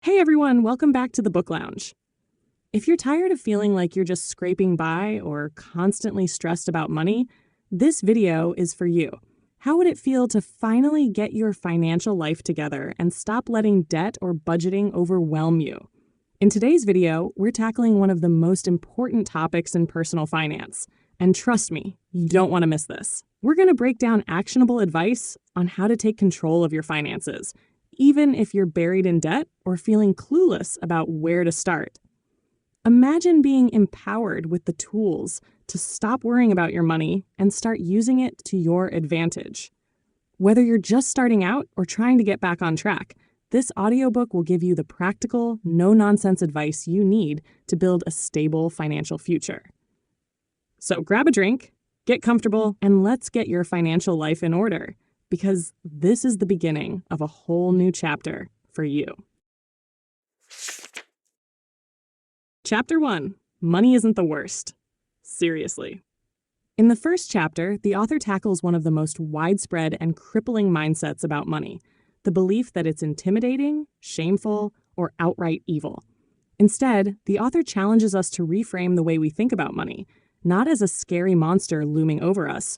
Hey everyone, welcome back to the Book Lounge. If you're tired of feeling like you're just scraping by or constantly stressed about money, this video is for you. How would it feel to finally get your financial life together and stop letting debt or budgeting overwhelm you? In today's video, we're tackling one of the most important topics in personal finance. And trust me, you don't want to miss this. We're going to break down actionable advice on how to take control of your finances, even if you're buried in debt or feeling clueless about where to start. Imagine being empowered with the tools to stop worrying about your money and start using it to your advantage. Whether you're just starting out or trying to get back on track, this audiobook will give you the practical, no-nonsense advice you need to build a stable financial future. So grab a drink, get comfortable, and let's get your financial life in order, because this is the beginning of a whole new chapter for you. Chapter 1. Money isn't the worst. Seriously. In the first chapter, the author tackles one of the most widespread and crippling mindsets about money, the belief that it's intimidating, shameful, or outright evil. Instead, the author challenges us to reframe the way we think about money, not as a scary monster looming over us,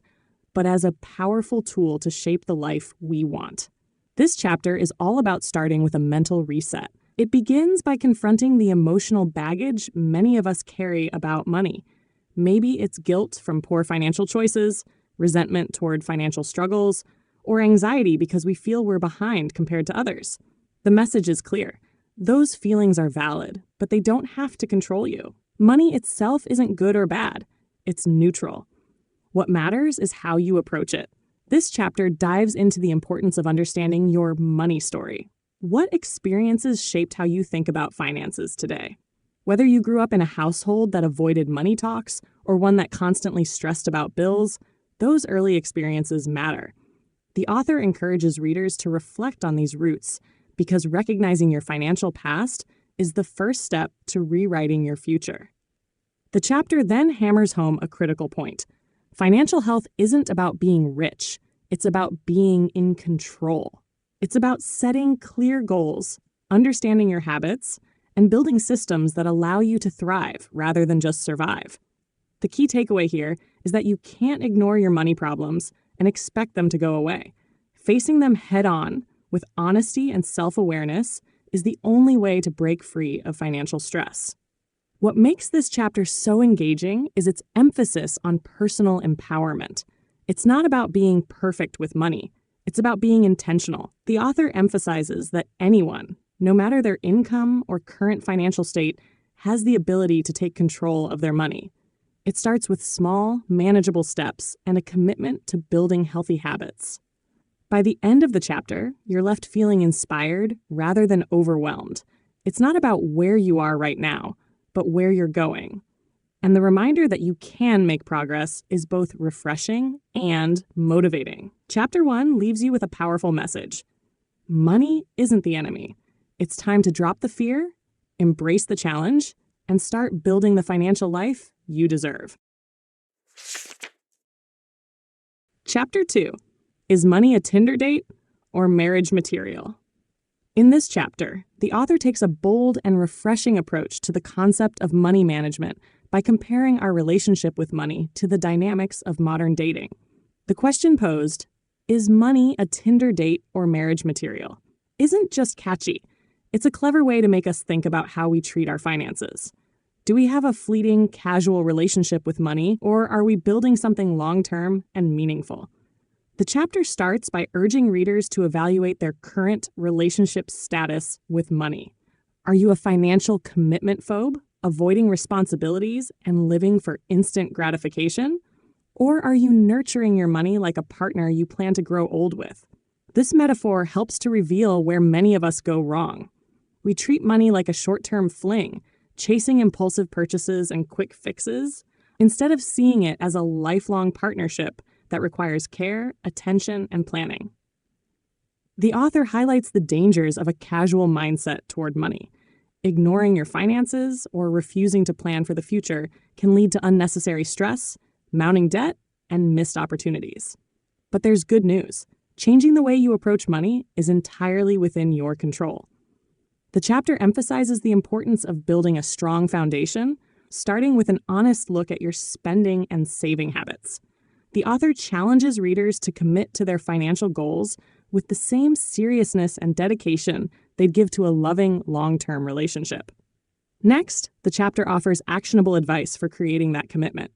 but as a powerful tool to shape the life we want. This chapter is all about starting with a mental reset. It begins by confronting the emotional baggage many of us carry about money. Maybe it's guilt from poor financial choices, resentment toward financial struggles, or anxiety because we feel we're behind compared to others. The message is clear. Those feelings are valid, but they don't have to control you. Money itself isn't good or bad. It's neutral. What matters is how you approach it. This chapter dives into the importance of understanding your money story. What experiences shaped how you think about finances today? Whether you grew up in a household that avoided money talks or one that constantly stressed about bills, those early experiences matter. The author encourages readers to reflect on these roots because recognizing your financial past is the first step to rewriting your future. The chapter then hammers home a critical point. Financial health isn't about being rich. It's about being in control. It's about setting clear goals, understanding your habits, and building systems that allow you to thrive rather than just survive. The key takeaway here is that you can't ignore your money problems and expect them to go away. Facing them head on with honesty and self-awareness is the only way to break free of financial stress. What makes this chapter so engaging is its emphasis on personal empowerment. It's not about being perfect with money. It's about being intentional. The author emphasizes that anyone, no matter their income or current financial state, has the ability to take control of their money. It starts with small, manageable steps and a commitment to building healthy habits. By the end of the chapter, you're left feeling inspired rather than overwhelmed. It's not about where you are right now, but where you're going. And the reminder that you can make progress is both refreshing and motivating. Chapter 1 leaves you with a powerful message. Money isn't the enemy. It's time to drop the fear, embrace the challenge, and start building the financial life you deserve. Chapter 2. Is money a Tinder date or marriage material? In this chapter, the author takes a bold and refreshing approach to the concept of money management by comparing our relationship with money to the dynamics of modern dating. The question posed, is money a Tinder date or marriage material? Isn't just catchy. It's a clever way to make us think about how we treat our finances. Do we have a fleeting, casual relationship with money, or are we building something long-term and meaningful? The chapter starts by urging readers to evaluate their current relationship status with money. Are you a financial commitment phobe, avoiding responsibilities and living for instant gratification? Or are you nurturing your money like a partner you plan to grow old with? This metaphor helps to reveal where many of us go wrong. We treat money like a short-term fling, chasing impulsive purchases and quick fixes, instead of seeing it as a lifelong partnership that requires care, attention, and planning. The author highlights the dangers of a casual mindset toward money. Ignoring your finances or refusing to plan for the future can lead to unnecessary stress, mounting debt, and missed opportunities. But there's good news. Changing the way you approach money is entirely within your control. The chapter emphasizes the importance of building a strong foundation, starting with an honest look at your spending and saving habits. The author challenges readers to commit to their financial goals with the same seriousness and dedication they'd give to a loving, long-term relationship. Next, the chapter offers actionable advice for creating that commitment.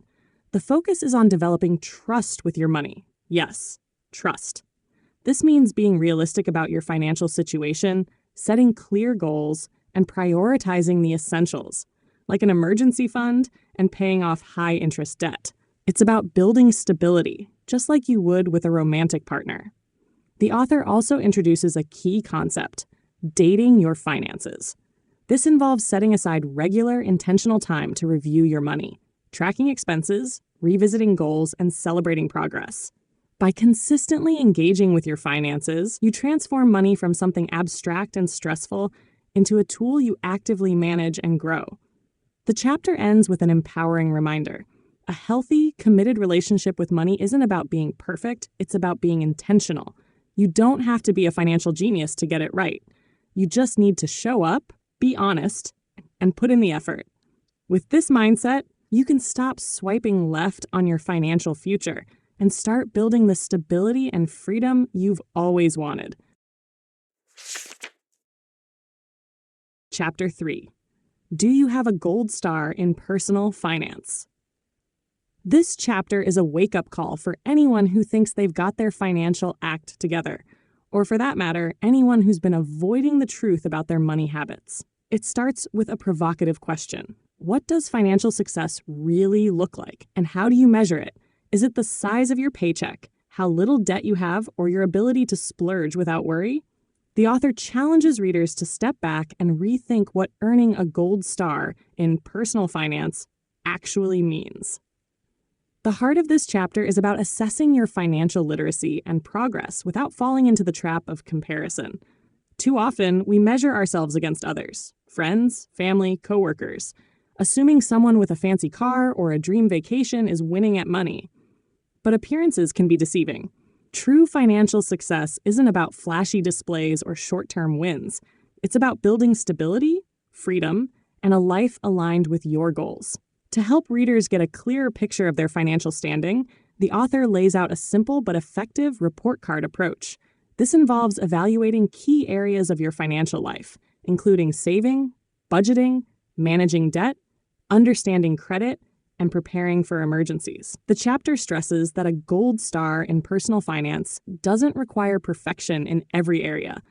The focus is on developing trust with your money. Yes, trust. This means being realistic about your financial situation, setting clear goals, and prioritizing the essentials, like an emergency fund and paying off high-interest debt. It's about building stability, just like you would with a romantic partner. The author also introduces a key concept: dating your finances. This involves setting aside regular, intentional time to review your money, tracking expenses, revisiting goals, and celebrating progress. By consistently engaging with your finances, you transform money from something abstract and stressful into a tool you actively manage and grow. The chapter ends with an empowering reminder. A healthy, committed relationship with money isn't about being perfect, it's about being intentional. You don't have to be a financial genius to get it right. You just need to show up, be honest, and put in the effort. With this mindset, you can stop swiping left on your financial future and start building the stability and freedom you've always wanted. Chapter 3. Do you have a gold star in personal finance? This chapter is a wake-up call for anyone who thinks they've got their financial act together, or for that matter, anyone who's been avoiding the truth about their money habits. It starts with a provocative question. What does financial success really look like, and how do you measure it? Is it the size of your paycheck, how little debt you have, or your ability to splurge without worry? The author challenges readers to step back and rethink what earning a gold star in personal finance actually means. The heart of this chapter is about assessing your financial literacy and progress without falling into the trap of comparison. Too often, we measure ourselves against others, friends, family, coworkers, assuming someone with a fancy car or a dream vacation is winning at money. But appearances can be deceiving. True financial success isn't about flashy displays or short-term wins. It's about building stability, freedom, and a life aligned with your goals. To help readers get a clearer picture of their financial standing, the author lays out a simple but effective report card approach. This involves evaluating key areas of your financial life, including saving, budgeting, managing debt, understanding credit, and preparing for emergencies. The chapter stresses that a gold star in personal finance doesn't require perfection in every area.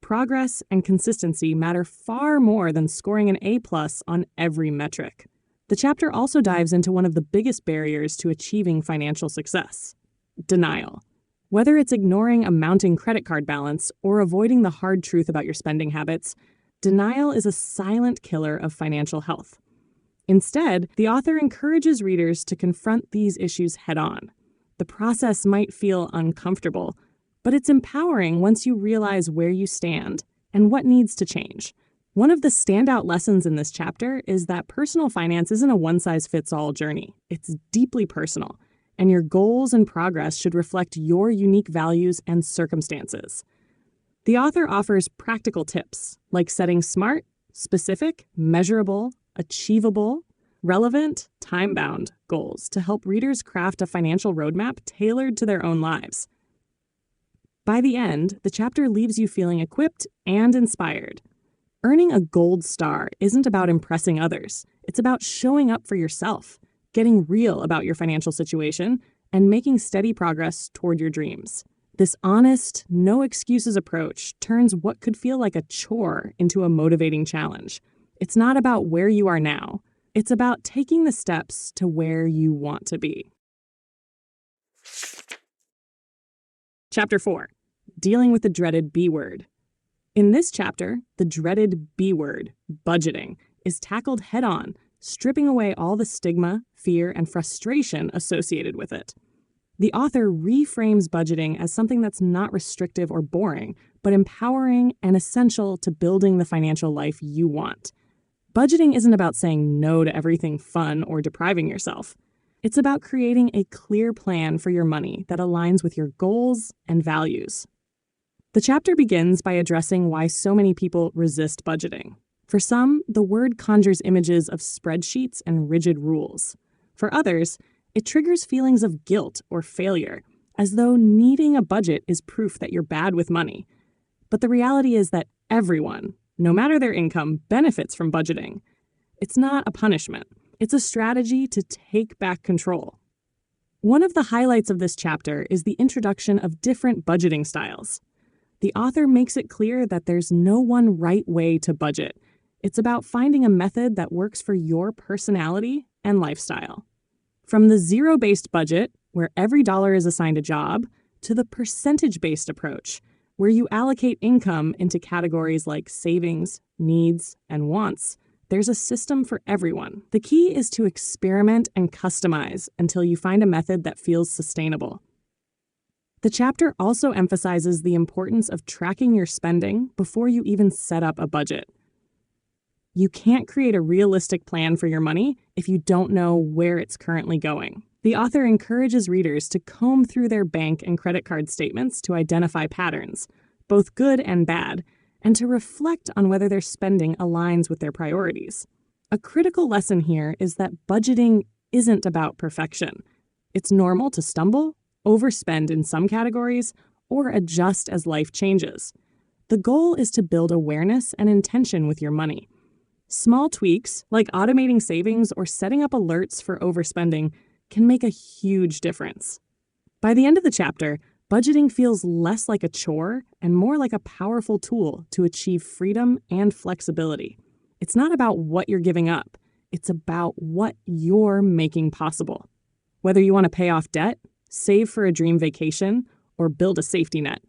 Progress and consistency matter far more than scoring an A+ on every metric. The chapter also dives into one of the biggest barriers to achieving financial success: denial. Whether it's ignoring a mounting credit card balance or avoiding the hard truth about your spending habits, denial is a silent killer of financial health. Instead, the author encourages readers to confront these issues head-on. The process might feel uncomfortable, but it's empowering once you realize where you stand and what needs to change. One of the standout lessons in this chapter is that personal finance isn't a one-size-fits-all journey. It's deeply personal, and your goals and progress should reflect your unique values and circumstances. The author offers practical tips, like setting smart, specific, measurable, achievable, relevant, time-bound goals to help readers craft a financial roadmap tailored to their own lives. By the end, the chapter leaves you feeling equipped and inspired. Earning a gold star isn't about impressing others. It's about showing up for yourself, getting real about your financial situation, and making steady progress toward your dreams. This honest, no-excuses approach turns what could feel like a chore into a motivating challenge. It's not about where you are now. It's about taking the steps to where you want to be. Chapter 4. Dealing with the dreaded B word. In this chapter, the dreaded B word, budgeting, is tackled head-on, stripping away all the stigma, fear, and frustration associated with it. The author reframes budgeting as something that's not restrictive or boring, but empowering and essential to building the financial life you want. Budgeting isn't about saying no to everything fun or depriving yourself. It's about creating a clear plan for your money that aligns with your goals and values. The chapter begins by addressing why so many people resist budgeting. For some, the word conjures images of spreadsheets and rigid rules. For others, it triggers feelings of guilt or failure, as though needing a budget is proof that you're bad with money. But the reality is that everyone, no matter their income, benefits from budgeting. It's not a punishment. It's a strategy to take back control. One of the highlights of this chapter is the introduction of different budgeting styles. The author makes it clear that there's no one right way to budget. It's about finding a method that works for your personality and lifestyle. From the zero-based budget, where every dollar is assigned a job, to the percentage-based approach, where you allocate income into categories like savings, needs, and wants, there's a system for everyone. The key is to experiment and customize until you find a method that feels sustainable. The chapter also emphasizes the importance of tracking your spending before you even set up a budget. You can't create a realistic plan for your money if you don't know where it's currently going. The author encourages readers to comb through their bank and credit card statements to identify patterns, both good and bad, and to reflect on whether their spending aligns with their priorities. A critical lesson here is that budgeting isn't about perfection. It's normal to stumble, overspend in some categories, or adjust as life changes. The goal is to build awareness and intention with your money. Small tweaks, like automating savings or setting up alerts for overspending, can make a huge difference. By the end of the chapter, budgeting feels less like a chore and more like a powerful tool to achieve freedom and flexibility. It's not about what you're giving up. It's about what you're making possible. Whether you want to pay off debt, save for a dream vacation, or build a safety net,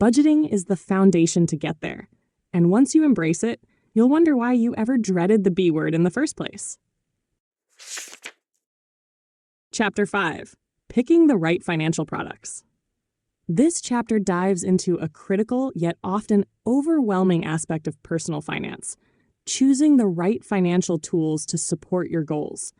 budgeting is the foundation to get there. And once you embrace it, you'll wonder why you ever dreaded the B word in the first place. Chapter 5. Picking the right financial products. This chapter dives into a critical yet often overwhelming aspect of personal finance, choosing the right financial tools to support your goals.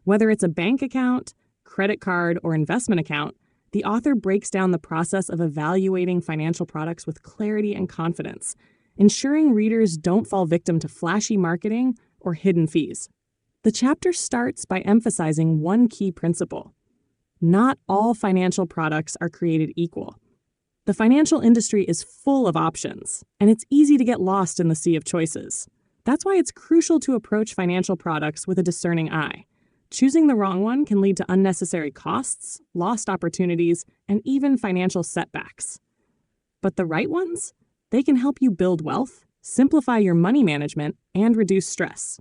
Whether it's a bank account, credit card, or investment account, the author breaks down the process of evaluating financial products with clarity and confidence, ensuring readers don't fall victim to flashy marketing or hidden fees. The chapter starts by emphasizing one key principle. Not all financial products are created equal. The financial industry is full of options, and it's easy to get lost in the sea of choices. That's why it's crucial to approach financial products with a discerning eye. Choosing the wrong one can lead to unnecessary costs, lost opportunities, and even financial setbacks. But the right ones? They can help you build wealth, simplify your money management, and reduce stress.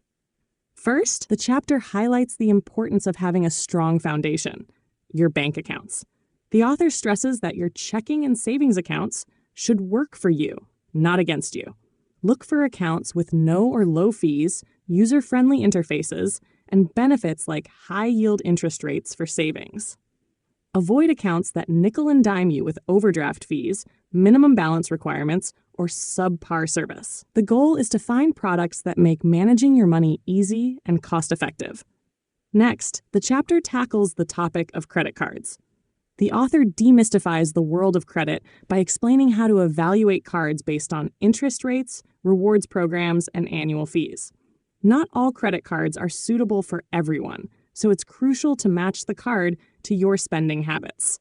First, the chapter highlights the importance of having a strong foundation, your bank accounts. The author stresses that your checking and savings accounts should work for you, not against you. Look for accounts with no or low fees, user-friendly interfaces, and benefits like high-yield interest rates for savings. Avoid accounts that nickel and dime you with overdraft fees, minimum balance requirements, or subpar service. The goal is to find products that make managing your money easy and cost-effective. Next, the chapter tackles the topic of credit cards. The author demystifies the world of credit by explaining how to evaluate cards based on interest rates, rewards programs, and annual fees. Not all credit cards are suitable for everyone, so it's crucial to match the card to your spending habits.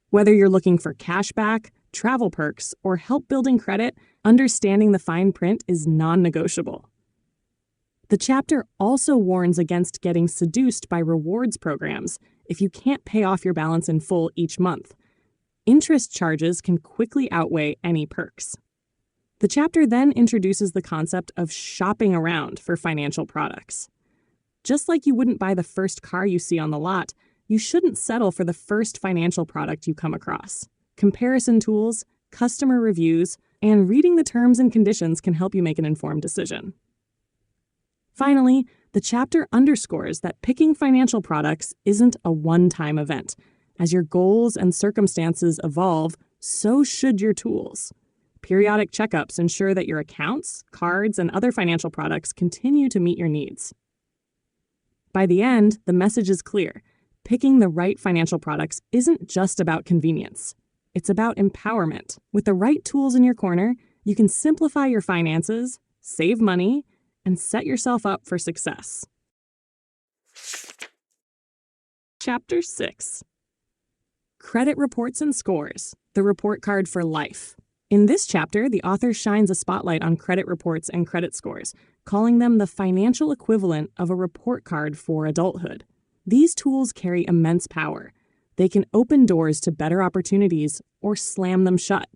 Whether you're looking for cash back, travel perks, or help building credit, understanding the fine print is non-negotiable. The chapter also warns against getting seduced by rewards programs if you can't pay off your balance in full each month. Interest charges can quickly outweigh any perks. The chapter then introduces the concept of shopping around for financial products. Just like you wouldn't buy the first car you see on the lot, you shouldn't settle for the first financial product you come across. Comparison tools, customer reviews, and reading the terms and conditions can help you make an informed decision. Finally, the chapter underscores that picking financial products isn't a one-time event. As your goals and circumstances evolve, so should your tools. Periodic checkups ensure that your accounts, cards, and other financial products continue to meet your needs. By the end, the message is clear. Picking the right financial products isn't just about convenience. It's about empowerment. With the right tools in your corner, you can simplify your finances, save money, and set yourself up for success. Chapter 6. Credit Reports and Scores, the report card for life. In this chapter, the author shines a spotlight on credit reports and credit scores, calling them the financial equivalent of a report card for adulthood. These tools carry immense power. They can open doors to better opportunities or slam them shut.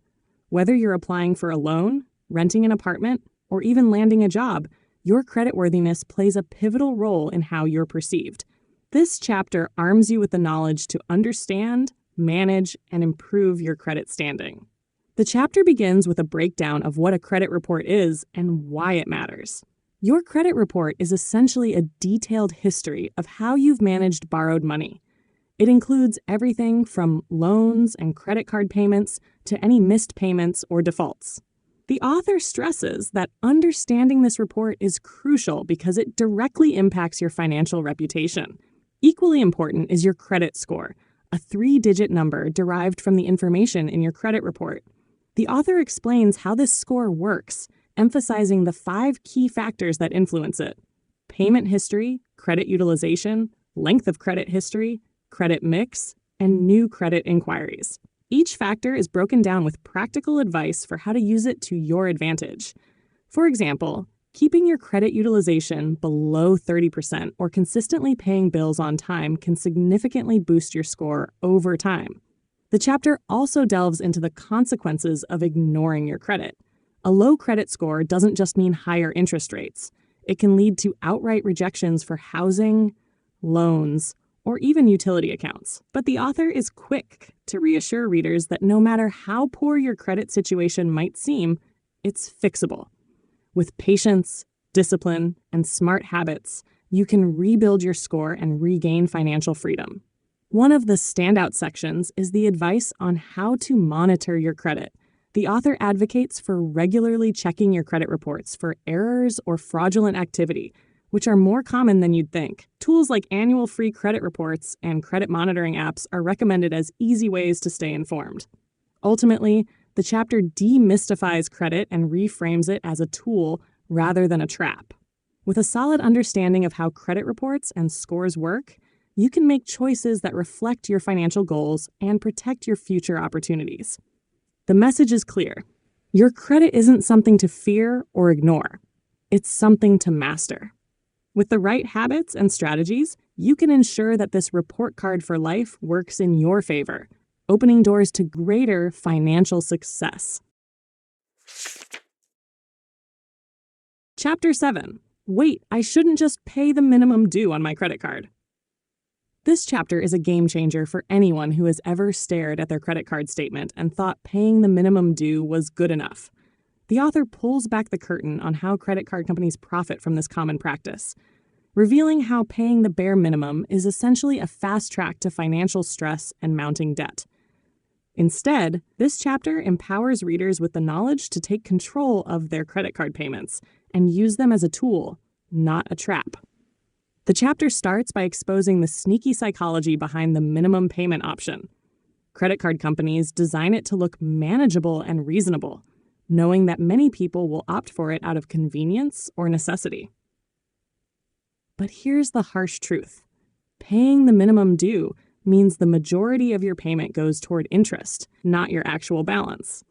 Whether you're applying for a loan, renting an apartment, or even landing a job, your creditworthiness plays a pivotal role in how you're perceived. This chapter arms you with the knowledge to understand, manage, and improve your credit standing. The chapter begins with a breakdown of what a credit report is and why it matters. Your credit report is essentially a detailed history of how you've managed borrowed money. It includes everything from loans and credit card payments to any missed payments or defaults. The author stresses that understanding this report is crucial because it directly impacts your financial reputation. Equally important is your credit score, a 3-digit number derived from the information in your credit report. The author explains how this score works, emphasizing the 5 key factors that influence it: payment history, credit utilization, length of credit history, credit mix, and new credit inquiries. Each factor is broken down with practical advice for how to use it to your advantage. For example, keeping your credit utilization below 30% or consistently paying bills on time can significantly boost your score over time. The chapter also delves into the consequences of ignoring your credit. A low credit score doesn't just mean higher interest rates. It can lead to outright rejections for housing, loans, or even utility accounts. But the author is quick to reassure readers that no matter how poor your credit situation might seem, it's fixable. With patience, discipline, and smart habits, you can rebuild your score and regain financial freedom. One of the standout sections is the advice on how to monitor your credit. The author advocates for regularly checking your credit reports for errors or fraudulent activity, which are more common than you'd think. Tools like annual free credit reports and credit monitoring apps are recommended as easy ways to stay informed. Ultimately, the chapter demystifies credit and reframes it as a tool rather than a trap. With a solid understanding of how credit reports and scores work, you can make choices that reflect your financial goals and protect your future opportunities. The message is clear. Your credit isn't something to fear or ignore. It's something to master. With the right habits and strategies, you can ensure that this report card for life works in your favor, opening doors to greater financial success. Chapter 7. Wait, I shouldn't just pay the minimum due on my credit card. This chapter is a game changer for anyone who has ever stared at their credit card statement and thought paying the minimum due was good enough. The author pulls back the curtain on how credit card companies profit from this common practice, revealing how paying the bare minimum is essentially a fast track to financial stress and mounting debt. Instead, this chapter empowers readers with the knowledge to take control of their credit card payments and use them as a tool, not a trap. The chapter starts by exposing the sneaky psychology behind the minimum payment option. Credit card companies design it to look manageable and reasonable, knowing that many people will opt for it out of convenience or necessity. But here's the harsh truth. Paying the minimum due means the majority of your payment goes toward interest, not your actual balance.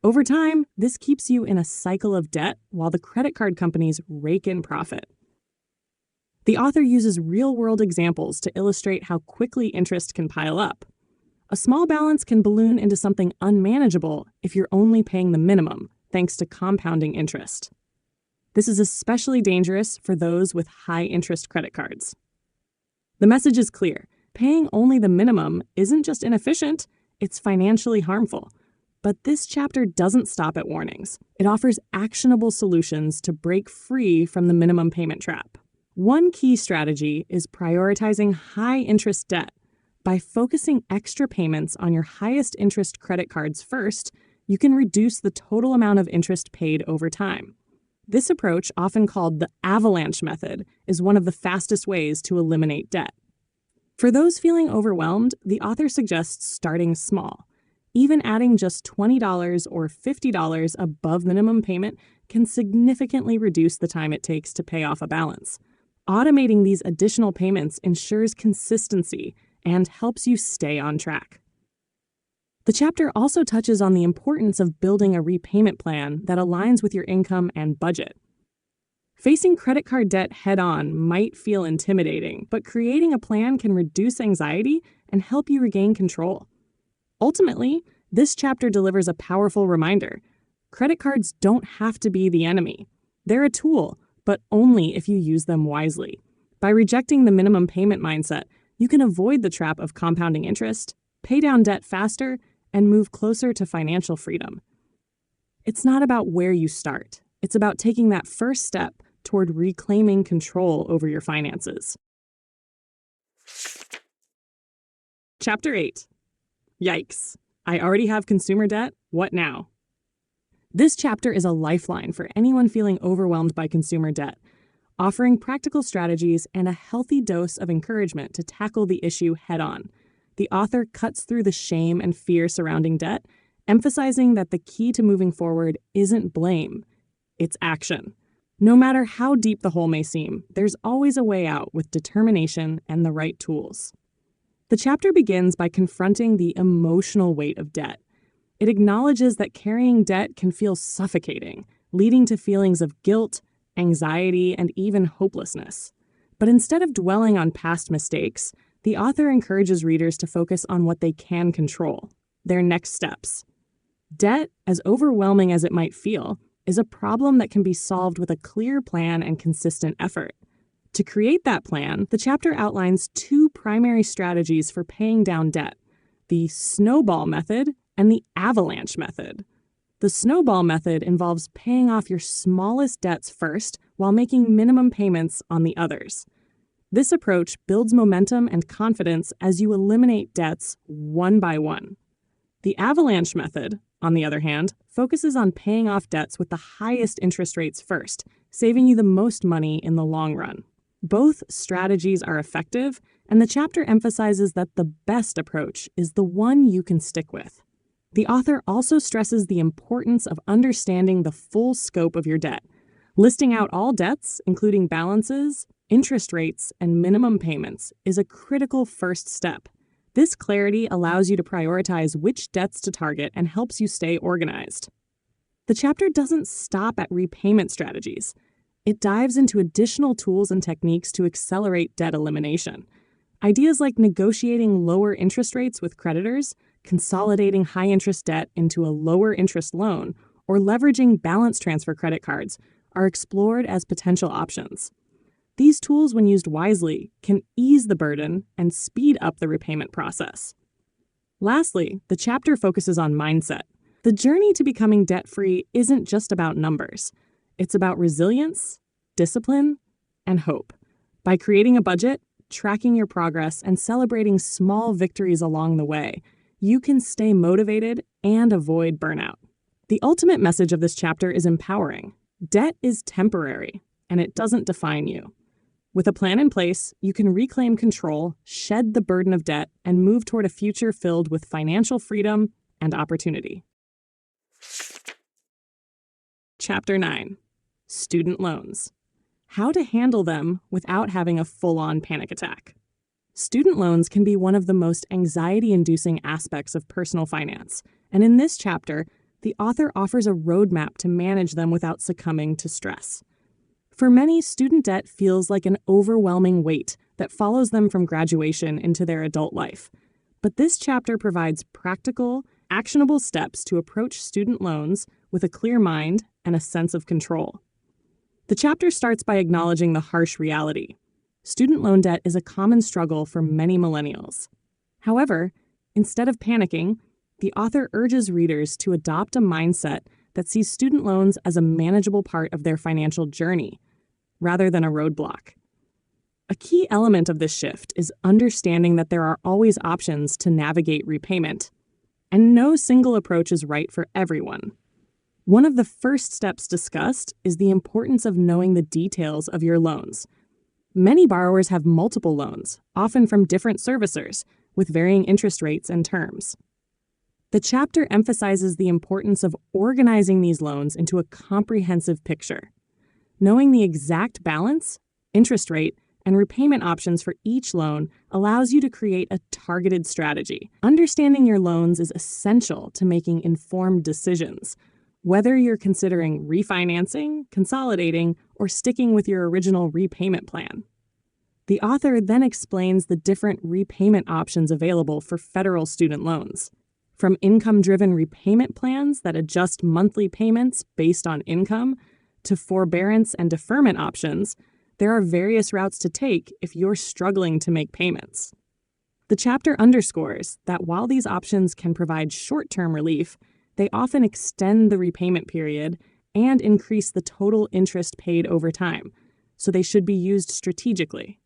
Over time, this keeps you in a cycle of debt while the credit card companies rake in profit. The author uses real-world examples to illustrate how quickly interest can pile up. A small balance can balloon into something unmanageable if you're only paying the minimum, thanks to compounding interest. This is especially dangerous for those with high-interest credit cards. The message is clear. Paying only the minimum isn't just inefficient, it's financially harmful. But this chapter doesn't stop at warnings. It offers actionable solutions to break free from the minimum payment trap. One key strategy is prioritizing high-interest debt. By focusing extra payments on your highest interest credit cards first, you can reduce the total amount of interest paid over time. This approach, often called the avalanche method, is one of the fastest ways to eliminate debt. For those feeling overwhelmed, the author suggests starting small. Even adding just $20 or $50 above minimum payment can significantly reduce the time it takes to pay off a balance. Automating these additional payments ensures consistency and helps you stay on track. The chapter also touches on the importance of building a repayment plan that aligns with your income and budget. Facing credit card debt head-on might feel intimidating, but creating a plan can reduce anxiety and help you regain control. Ultimately, this chapter delivers a powerful reminder. Credit cards don't have to be the enemy. They're a tool, but only if you use them wisely. By rejecting the minimum payment mindset, you can avoid the trap of compounding interest, pay down debt faster, and move closer to financial freedom. It's not about where you start. It's about taking that first step toward reclaiming control over your finances. Chapter 8. Yikes. I already have consumer debt. What now? This chapter is a lifeline for anyone feeling overwhelmed by consumer debt, offering practical strategies and a healthy dose of encouragement to tackle the issue head-on. The author cuts through the shame and fear surrounding debt, emphasizing that the key to moving forward isn't blame, it's action. No matter how deep the hole may seem, there's always a way out with determination and the right tools. The chapter begins by confronting the emotional weight of debt. It acknowledges that carrying debt can feel suffocating, leading to feelings of guilt, anxiety, and even hopelessness. But instead of dwelling on past mistakes, the author encourages readers to focus on what they can control, their next steps. Debt, as overwhelming as it might feel, is a problem that can be solved with a clear plan and consistent effort. To create that plan, the chapter outlines two primary strategies for paying down debt: the snowball method and the avalanche method. The snowball method involves paying off your smallest debts first while making minimum payments on the others. This approach builds momentum and confidence as you eliminate debts one by one. The avalanche method, on the other hand, focuses on paying off debts with the highest interest rates first, saving you the most money in the long run. Both strategies are effective, and the chapter emphasizes that the best approach is the one you can stick with. The author also stresses the importance of understanding the full scope of your debt. Listing out all debts, including balances, interest rates, and minimum payments, is a critical first step. This clarity allows you to prioritize which debts to target and helps you stay organized. The chapter doesn't stop at repayment strategies. It dives into additional tools and techniques to accelerate debt elimination. Ideas like negotiating lower interest rates with creditors, consolidating high-interest debt into a lower-interest loan, or leveraging balance transfer credit cards are explored as potential options. These tools, when used wisely, can ease the burden and speed up the repayment process. Lastly, the chapter focuses on mindset. The journey to becoming debt-free isn't just about numbers. It's about resilience, discipline, and hope. By creating a budget, tracking your progress, and celebrating small victories along the way, you can stay motivated and avoid burnout. The ultimate message of this chapter is empowering. Debt is temporary, and it doesn't define you. With a plan in place, you can reclaim control, shed the burden of debt, and move toward a future filled with financial freedom and opportunity. Chapter 9. Student loans. How to handle them without having a full-on panic attack. Student loans can be one of the most anxiety-inducing aspects of personal finance, and in this chapter, the author offers a roadmap to manage them without succumbing to stress. For many, student debt feels like an overwhelming weight that follows them from graduation into their adult life. But this chapter provides practical, actionable steps to approach student loans with a clear mind and a sense of control. The chapter starts by acknowledging the harsh reality. Student loan debt is a common struggle for many millennials. However, instead of panicking, the author urges readers to adopt a mindset that sees student loans as a manageable part of their financial journey, rather than a roadblock. A key element of this shift is understanding that there are always options to navigate repayment, and no single approach is right for everyone. One of the first steps discussed is the importance of knowing the details of your loans. Many borrowers have multiple loans, often from different servicers, with varying interest rates and terms. The chapter emphasizes the importance of organizing these loans into a comprehensive picture. Knowing the exact balance, interest rate, and repayment options for each loan allows you to create a targeted strategy. Understanding your loans is essential to making informed decisions, whether you're considering refinancing, consolidating, or sticking with your original repayment plan. The author then explains the different repayment options available for federal student loans. From income-driven repayment plans that adjust monthly payments based on income, to forbearance and deferment options, there are various routes to take if you're struggling to make payments. The chapter underscores that while these options can provide short-term relief, they often extend the repayment period and increase the total interest paid over time, so they should be used strategically.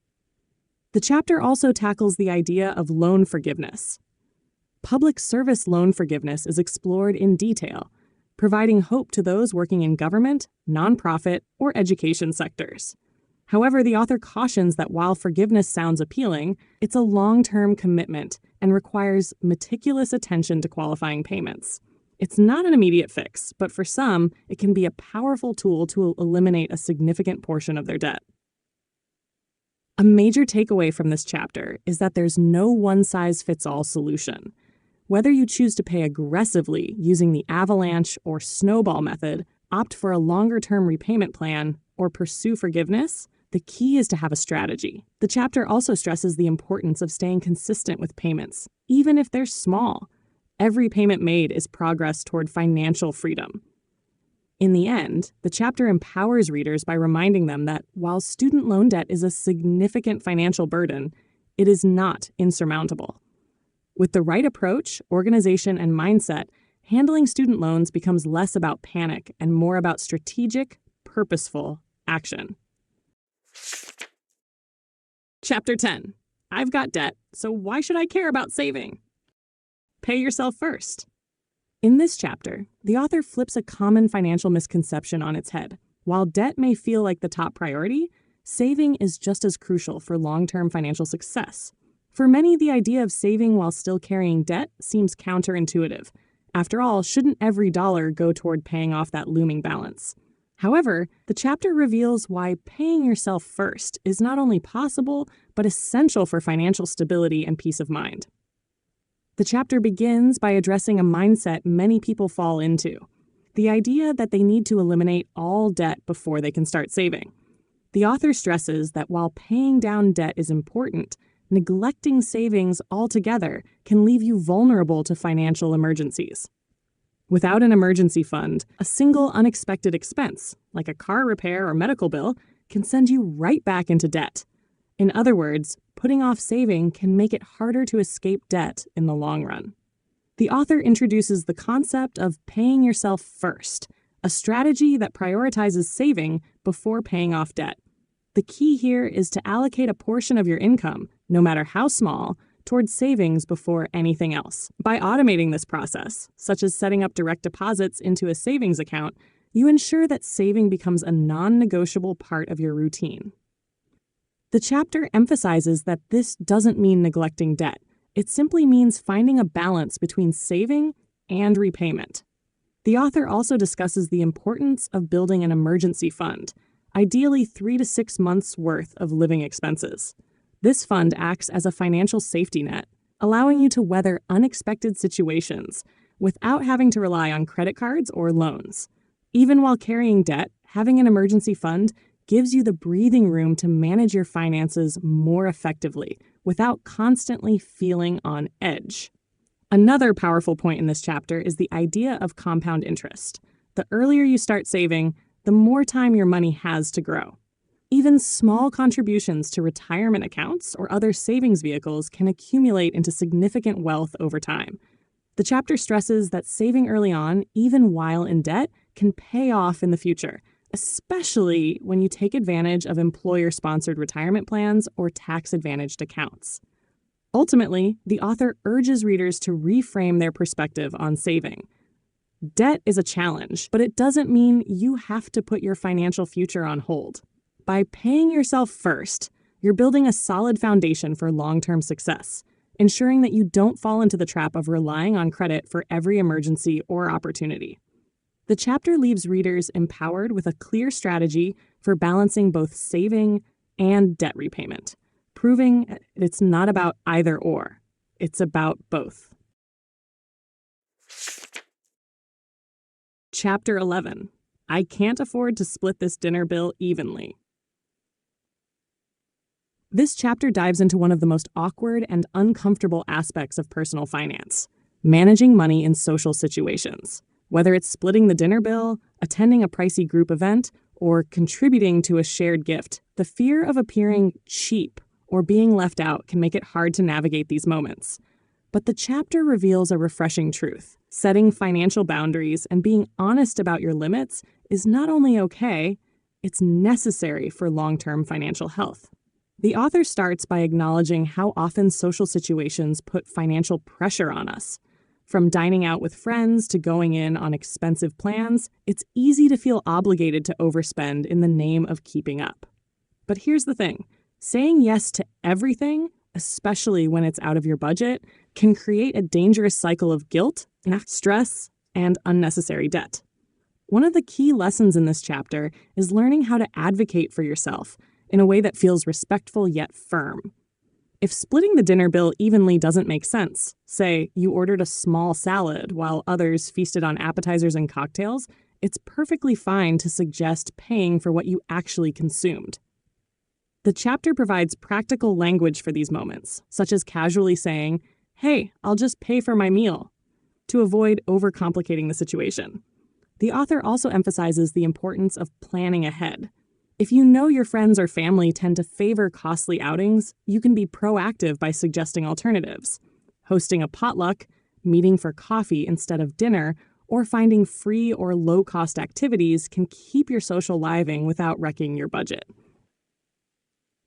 The chapter also tackles the idea of loan forgiveness. Public service loan forgiveness is explored in detail, providing hope to those working in government, nonprofit, or education sectors. However, the author cautions that while forgiveness sounds appealing, it's a long-term commitment and requires meticulous attention to qualifying payments. It's not an immediate fix, but for some, it can be a powerful tool to eliminate a significant portion of their debt. A major takeaway from this chapter is that there's no one-size-fits-all solution. Whether you choose to pay aggressively using the avalanche or snowball method, opt for a longer-term repayment plan, or pursue forgiveness, the key is to have a strategy. The chapter also stresses the importance of staying consistent with payments, even if they're small. Every payment made is progress toward financial freedom. In the end, the chapter empowers readers by reminding them that while student loan debt is a significant financial burden, it is not insurmountable. With the right approach, organization, and mindset, handling student loans becomes less about panic and more about strategic, purposeful action. Chapter 10. I've got debt, so why should I care about saving? Pay yourself first. In this chapter, the author flips a common financial misconception on its head. While debt may feel like the top priority, saving is just as crucial for long-term financial success. For many, the idea of saving while still carrying debt seems counterintuitive. After all, shouldn't every dollar go toward paying off that looming balance? However, the chapter reveals why paying yourself first is not only possible, but essential for financial stability and peace of mind. The chapter begins by addressing a mindset many people fall into, the idea that they need to eliminate all debt before they can start saving. The author stresses that while paying down debt is important, neglecting savings altogether can leave you vulnerable to financial emergencies. Without an emergency fund, a single unexpected expense, like a car repair or medical bill, can send you right back into debt. In other words, putting off saving can make it harder to escape debt in the long run. The author introduces the concept of paying yourself first, a strategy that prioritizes saving before paying off debt. The key here is to allocate a portion of your income, no matter how small, towards savings before anything else. By automating this process, such as setting up direct deposits into a savings account, you ensure that saving becomes a non-negotiable part of your routine. The chapter emphasizes that this doesn't mean neglecting debt. It simply means finding a balance between saving and repayment. The author also discusses the importance of building an emergency fund, ideally 3 to 6 months' worth of living expenses. This fund acts as a financial safety net, allowing you to weather unexpected situations without having to rely on credit cards or loans. Even while carrying debt, having an emergency fund gives you the breathing room to manage your finances more effectively without constantly feeling on edge. Another powerful point in this chapter is the idea of compound interest. The earlier you start saving, the more time your money has to grow. Even small contributions to retirement accounts or other savings vehicles can accumulate into significant wealth over time. The chapter stresses that saving early on, even while in debt, can pay off in the future, especially when you take advantage of employer-sponsored retirement plans or tax-advantaged accounts. Ultimately, the author urges readers to reframe their perspective on saving. Debt is a challenge, but it doesn't mean you have to put your financial future on hold. By paying yourself first, you're building a solid foundation for long-term success. ensuring that you don't fall into the trap of relying on credit for every emergency or opportunity. The chapter leaves readers empowered with a clear strategy for balancing both saving and debt repayment, proving it's not about either or, it's about both. Chapter 11. I can't afford to split this dinner bill evenly. This chapter dives into one of the most awkward and uncomfortable aspects of personal finance, managing money in social situations. Whether it's splitting the dinner bill, attending a pricey group event, or contributing to a shared gift, the fear of appearing cheap or being left out can make it hard to navigate these moments. But the chapter reveals a refreshing truth. Setting financial boundaries and being honest about your limits is not only okay, it's necessary for long-term financial health. The author starts by acknowledging how often social situations put financial pressure on us. From dining out with friends to going in on expensive plans, it's easy to feel obligated to overspend in the name of keeping up. But here's the thing, saying yes to everything, especially when it's out of your budget, can create a dangerous cycle of guilt, stress, and unnecessary debt. One of the key lessons in this chapter is learning how to advocate for yourself in a way that feels respectful yet firm. If splitting the dinner bill evenly doesn't make sense, say you ordered a small salad while others feasted on appetizers and cocktails, it's perfectly fine to suggest paying for what you actually consumed. The chapter provides practical language for these moments, such as casually saying, "Hey, I'll just pay for my meal," to avoid overcomplicating the situation. The author also emphasizes the importance of planning ahead. If you know your friends or family tend to favor costly outings, you can be proactive by suggesting alternatives. Hosting a potluck, meeting for coffee instead of dinner, or finding free or low-cost activities can keep your social living without wrecking your budget.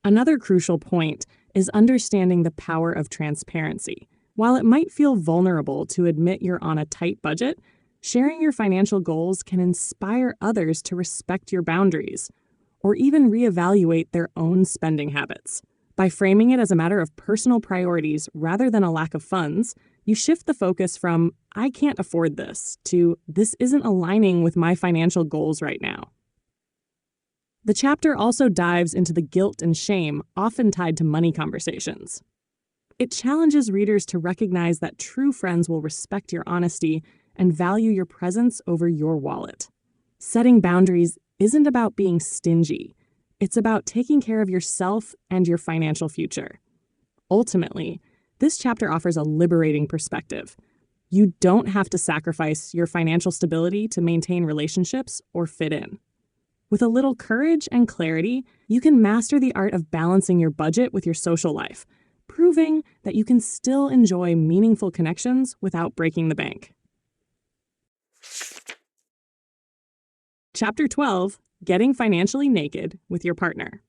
Another crucial point is understanding the power of transparency. While it might feel vulnerable to admit you're on a tight budget, sharing your financial goals can inspire others to respect your boundaries, or even reevaluate their own spending habits. By framing it as a matter of personal priorities rather than a lack of funds, you shift the focus from, "I can't afford this," to, "This isn't aligning with my financial goals right now." The chapter also dives into the guilt and shame often tied to money conversations. It challenges readers to recognize that true friends will respect your honesty and value your presence over your wallet. Setting boundaries isn't about being stingy. It's about taking care of yourself and your financial future. Ultimately, this chapter offers a liberating perspective. You don't have to sacrifice your financial stability to maintain relationships or fit in. With a little courage and clarity, you can master the art of balancing your budget with your social life, proving that you can still enjoy meaningful connections without breaking the bank. Chapter 12, Getting Financially Naked with Your Partner.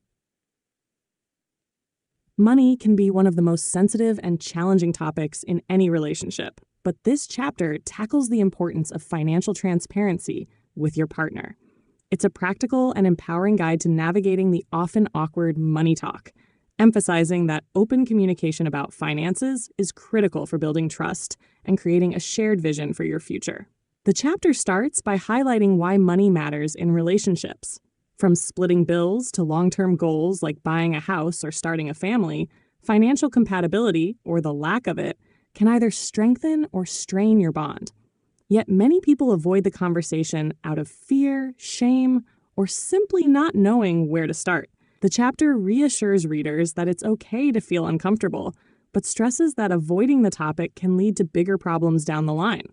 Money can be one of the most sensitive and challenging topics in any relationship, but this chapter tackles the importance of financial transparency with your partner. It's a practical and empowering guide to navigating the often awkward money talk, emphasizing that open communication about finances is critical for building trust and creating a shared vision for your future. The chapter starts by highlighting why money matters in relationships. From splitting bills to long-term goals like buying a house or starting a family, financial compatibility, or the lack of it, can either strengthen or strain your bond. Yet many people avoid the conversation out of fear, shame, or simply not knowing where to start. The chapter reassures readers that it's okay to feel uncomfortable, but stresses that avoiding the topic can lead to bigger problems down the line.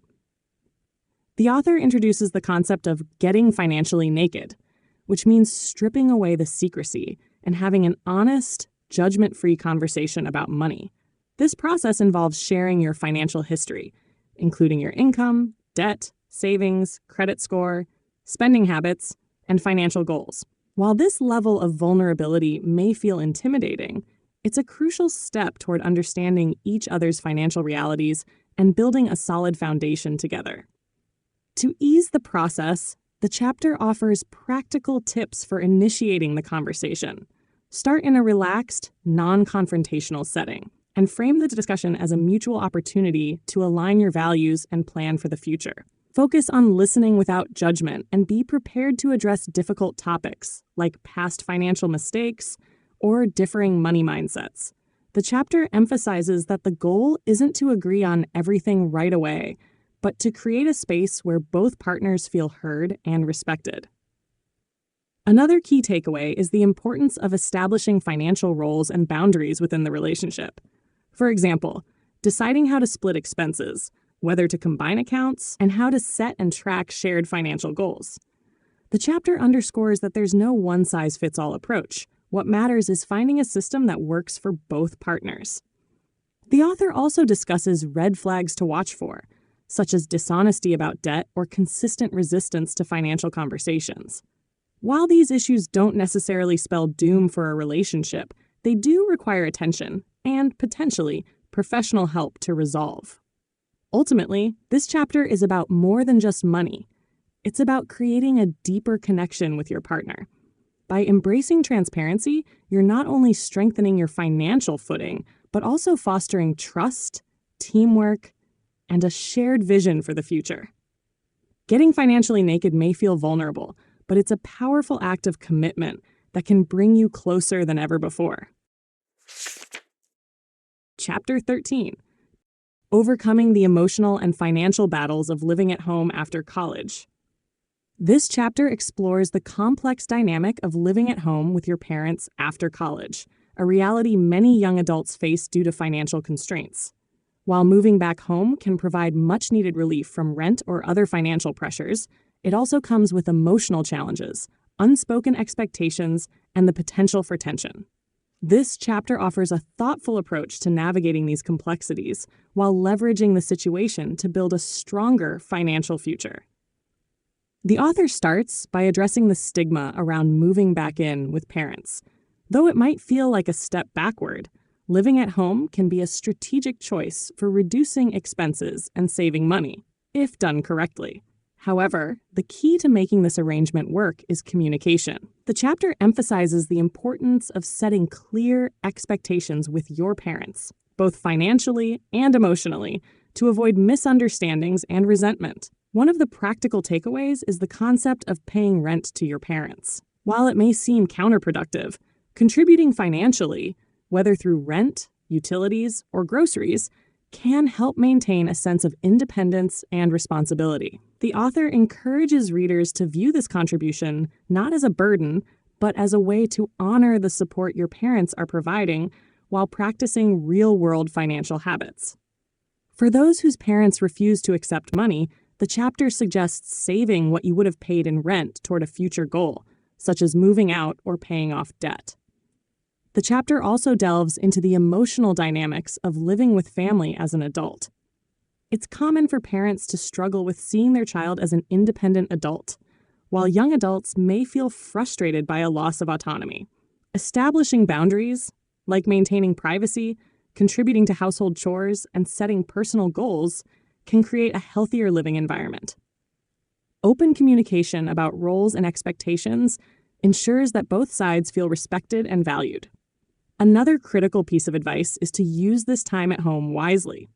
The author introduces the concept of getting financially naked, which means stripping away the secrecy and having an honest, judgment-free conversation about money. This process involves sharing your financial history, including your income, debt, savings, credit score, spending habits, and financial goals. While this level of vulnerability may feel intimidating, it's a crucial step toward understanding each other's financial realities and building a solid foundation together. To ease the process, the chapter offers practical tips for initiating the conversation. Start in a relaxed, non-confrontational setting, and frame the discussion as a mutual opportunity to align your values and plan for the future. Focus on listening without judgment and be prepared to address difficult topics like past financial mistakes or differing money mindsets. The chapter emphasizes that the goal isn't to agree on everything right away, but to create a space where both partners feel heard and respected. Another key takeaway is the importance of establishing financial roles and boundaries within the relationship. For example, deciding how to split expenses, whether to combine accounts, and how to set and track shared financial goals. The chapter underscores that there's no one-size-fits-all approach. What matters is finding a system that works for both partners. The author also discusses red flags to watch for, such as dishonesty about debt or consistent resistance to financial conversations. While these issues don't necessarily spell doom for a relationship, they do require attention and, potentially, professional help to resolve. Ultimately, this chapter is about more than just money. It's about creating a deeper connection with your partner. By embracing transparency, you're not only strengthening your financial footing, but also fostering trust, teamwork, and a shared vision for the future. Getting financially naked may feel vulnerable, but it's a powerful act of commitment that can bring you closer than ever before. Chapter 13. Overcoming the emotional and financial battles of living at home after college. This chapter explores the complex dynamic of living at home with your parents after college, a reality many young adults face due to financial constraints. While moving back home can provide much-needed relief from rent or other financial pressures, it also comes with emotional challenges, unspoken expectations, and the potential for tension. This chapter offers a thoughtful approach to navigating these complexities while leveraging the situation to build a stronger financial future. The author starts by addressing the stigma around moving back in with parents. Though it might feel like a step backward, living at home can be a strategic choice for reducing expenses and saving money, if done correctly. However, the key to making this arrangement work is communication. The chapter emphasizes the importance of setting clear expectations with your parents, both financially and emotionally, to avoid misunderstandings and resentment. One of the practical takeaways is the concept of paying rent to your parents. While it may seem counterproductive, contributing financially, whether through rent, utilities, or groceries, can help maintain a sense of independence and responsibility. The author encourages readers to view this contribution not as a burden, but as a way to honor the support your parents are providing while practicing real-world financial habits. For those whose parents refuse to accept money, the chapter suggests saving what you would have paid in rent toward a future goal, such as moving out or paying off debt. The chapter also delves into the emotional dynamics of living with family as an adult. It's common for parents to struggle with seeing their child as an independent adult, while young adults may feel frustrated by a loss of autonomy. Establishing boundaries, like maintaining privacy, contributing to household chores, and setting personal goals, can create a healthier living environment. Open communication about roles and expectations ensures that both sides feel respected and valued. Another critical piece of advice is to use this time at home wisely.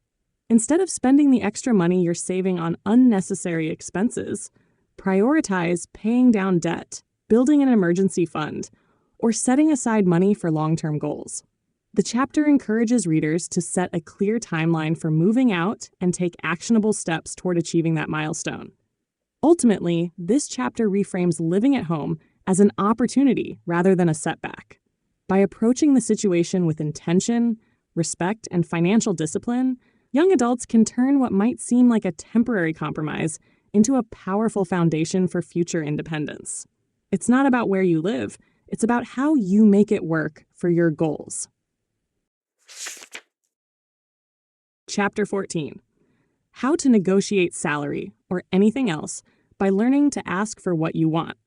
Instead of spending the extra money you're saving on unnecessary expenses, prioritize paying down debt, building an emergency fund, or setting aside money for long-term goals. The chapter encourages readers to set a clear timeline for moving out and take actionable steps toward achieving that milestone. Ultimately, this chapter reframes living at home as an opportunity rather than a setback. By approaching the situation with intention, respect, and financial discipline, young adults can turn what might seem like a temporary compromise into a powerful foundation for future independence. It's not about where you live, it's about how you make it work for your goals. Chapter 14. How to negotiate salary or anything else by learning to ask for what you want.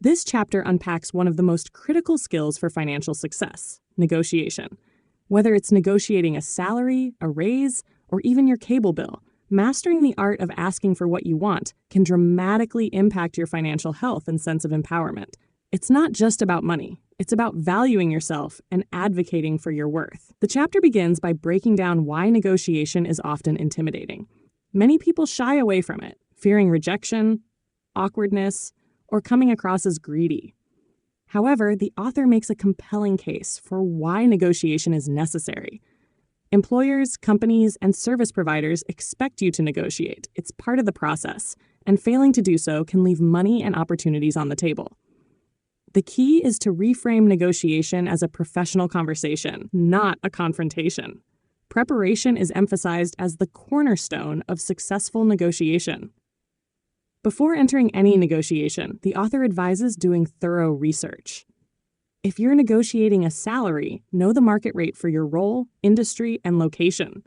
This chapter unpacks one of the most critical skills for financial success, negotiation. Whether it's negotiating a salary, a raise, or even your cable bill, mastering the art of asking for what you want can dramatically impact your financial health and sense of empowerment. It's not just about money. It's about valuing yourself and advocating for your worth. The chapter begins by breaking down why negotiation is often intimidating. Many people shy away from it, fearing rejection, awkwardness, or coming across as greedy. However, the author makes a compelling case for why negotiation is necessary. Employers, companies, and service providers expect you to negotiate. It's part of the process, and failing to do so can leave money and opportunities on the table. The key is to reframe negotiation as a professional conversation, not a confrontation. Preparation is emphasized as the cornerstone of successful negotiation. Before entering any negotiation, the author advises doing thorough research. If you're negotiating a salary, know the market rate for your role, industry, and location.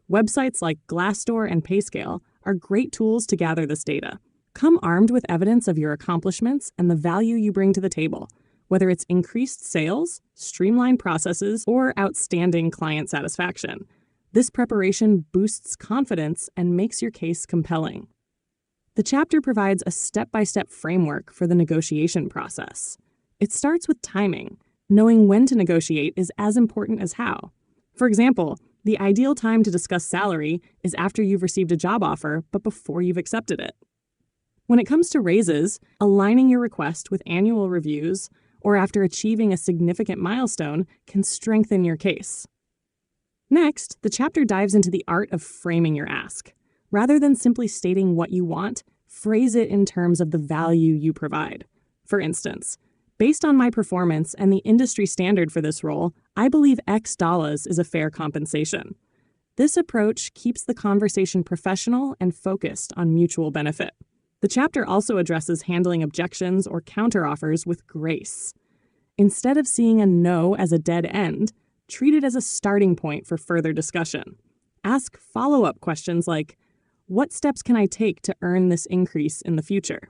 Websites like Glassdoor and Payscale are great tools to gather this data. Come armed with evidence of your accomplishments and the value you bring to the table, whether it's increased sales, streamlined processes, or outstanding client satisfaction. This preparation boosts confidence and makes your case compelling. The chapter provides a step-by-step framework for the negotiation process. It starts with timing. Knowing when to negotiate is as important as how. For example, the ideal time to discuss salary is after you've received a job offer, but before you've accepted it. When it comes to raises, aligning your request with annual reviews or after achieving a significant milestone can strengthen your case. Next, the chapter dives into the art of framing your ask. Rather than simply stating what you want, phrase it in terms of the value you provide. For instance, based on my performance and the industry standard for this role, I believe X dollars is a fair compensation. This approach keeps the conversation professional and focused on mutual benefit. The chapter also addresses handling objections or counteroffers with grace. Instead of seeing a no as a dead end, treat it as a starting point for further discussion. Ask follow-up questions like, what steps can I take to earn this increase in the future?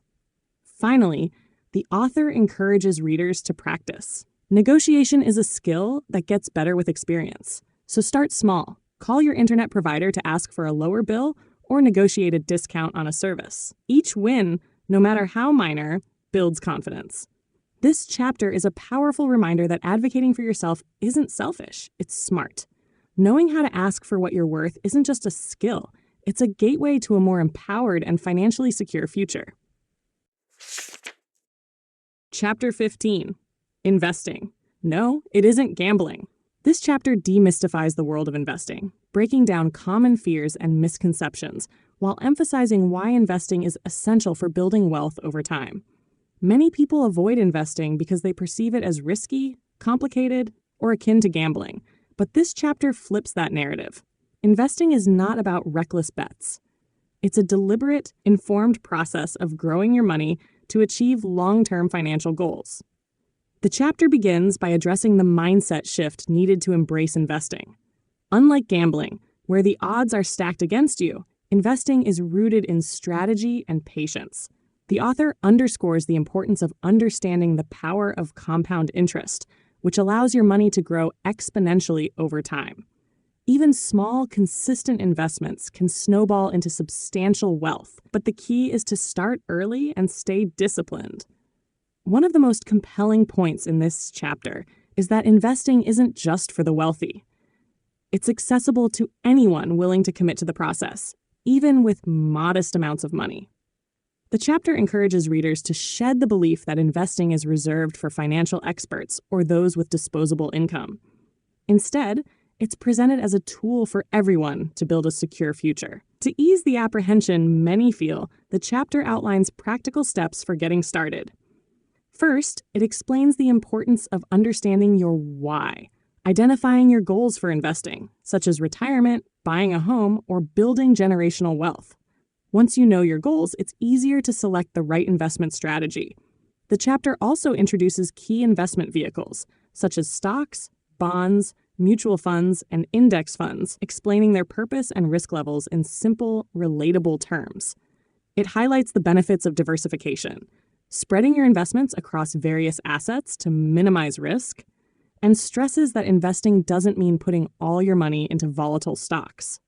Finally, the author encourages readers to practice. Negotiation is a skill that gets better with experience. So start small. Call your internet provider to ask for a lower bill or negotiate a discount on a service. Each win, no matter how minor, builds confidence. This chapter is a powerful reminder that advocating for yourself isn't selfish, it's smart. Knowing how to ask for what you're worth isn't just a skill, it's a gateway to a more empowered and financially secure future. Chapter 15. Investing. No, it isn't gambling. This chapter demystifies the world of investing, breaking down common fears and misconceptions while emphasizing why investing is essential for building wealth over time. Many people avoid investing because they perceive it as risky, complicated, or akin to gambling, but this chapter flips that narrative. Investing is not about reckless bets. It's a deliberate, informed process of growing your money to achieve long-term financial goals. The chapter begins by addressing the mindset shift needed to embrace investing. Unlike gambling, where the odds are stacked against you, investing is rooted in strategy and patience. The author underscores the importance of understanding the power of compound interest, which allows your money to grow exponentially over time. Even small, consistent investments can snowball into substantial wealth, but the key is to start early and stay disciplined. One of the most compelling points in this chapter is that investing isn't just for the wealthy. It's accessible to anyone willing to commit to the process, even with modest amounts of money. The chapter encourages readers to shed the belief that investing is reserved for financial experts or those with disposable income. Instead, it's presented as a tool for everyone to build a secure future. To ease the apprehension many feel, the chapter outlines practical steps for getting started. First, it explains the importance of understanding your why, identifying your goals for investing, such as retirement, buying a home, or building generational wealth. Once you know your goals, it's easier to select the right investment strategy. The chapter also introduces key investment vehicles, such as stocks, bonds, mutual funds, and index funds, explaining their purpose and risk levels in simple, relatable terms. It highlights the benefits of diversification, spreading your investments across various assets to minimize risk, and stresses that investing doesn't mean putting all your money into volatile stocks.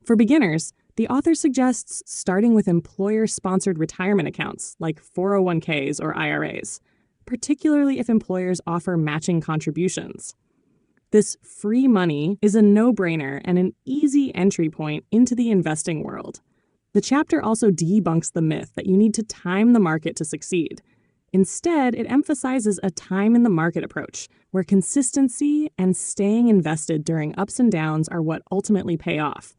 For beginners, the author suggests starting with employer-sponsored retirement accounts like 401ks or IRAs. particularly if employers offer matching contributions. This free money is a no-brainer and an easy entry point into the investing world. The chapter also debunks the myth that you need to time the market to succeed. Instead, it emphasizes a time in the market approach, where consistency and staying invested during ups and downs are what ultimately pay off.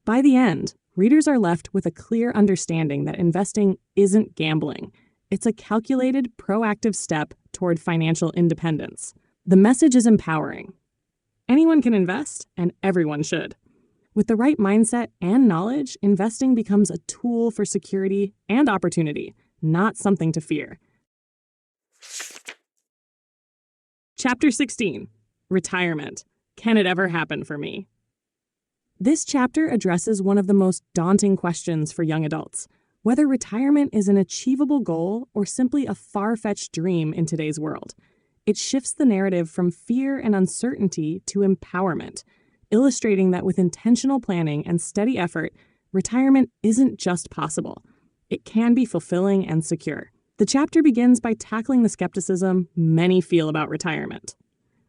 By the end, readers are left with a clear understanding that investing isn't gambling. It's a calculated, proactive step toward financial independence. The message is empowering. Anyone can invest, and everyone should. With the right mindset and knowledge, investing becomes a tool for security and opportunity, not something to fear. Chapter 16, Retirement. Can it ever happen for me? This chapter addresses one of the most daunting questions for young adults: whether retirement is an achievable goal or simply a far-fetched dream in today's world. It shifts the narrative from fear and uncertainty to empowerment, illustrating that with intentional planning and steady effort, retirement isn't just possible. It can be fulfilling and secure. The chapter begins by tackling the skepticism many feel about retirement.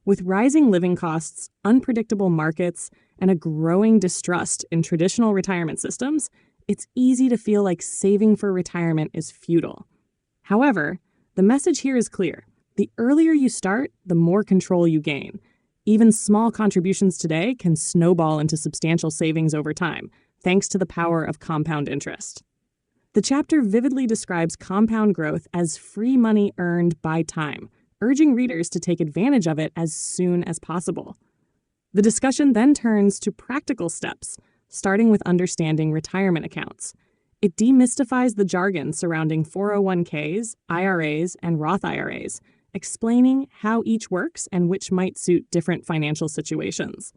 With rising living costs, unpredictable markets, and a growing distrust in traditional retirement systems, it's easy to feel like saving for retirement is futile. However, the message here is clear. The earlier you start, the more control you gain. Even small contributions today can snowball into substantial savings over time, thanks to the power of compound interest. The chapter vividly describes compound growth as free money earned by time, urging readers to take advantage of it as soon as possible. The discussion then turns to practical steps, starting with understanding retirement accounts. It demystifies the jargon surrounding 401ks, IRAs, and Roth IRAs, explaining how each works and which might suit different financial situations.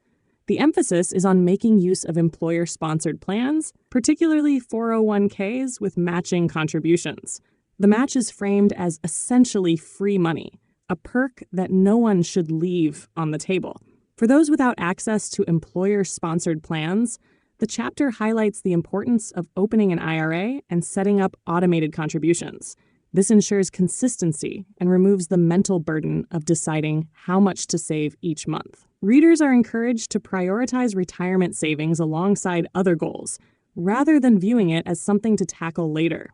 The emphasis is on making use of employer-sponsored plans, particularly 401ks with matching contributions. The match is framed as essentially free money, a perk that no one should leave on the table. For those without access to employer-sponsored plans, the chapter highlights the importance of opening an IRA and setting up automated contributions. This ensures consistency and removes the mental burden of deciding how much to save each month. Readers are encouraged to prioritize retirement savings alongside other goals, rather than viewing it as something to tackle later.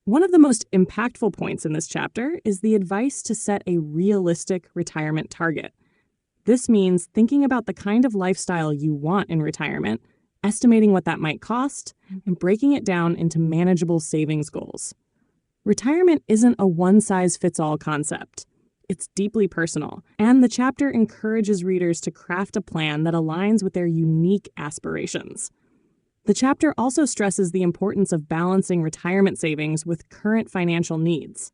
One of the most impactful points in this chapter is the advice to set a realistic retirement target. This means thinking about the kind of lifestyle you want in retirement, estimating what that might cost, and breaking it down into manageable savings goals. Retirement isn't a one-size-fits-all concept. It's deeply personal, and the chapter encourages readers to craft a plan that aligns with their unique aspirations. The chapter also stresses the importance of balancing retirement savings with current financial needs.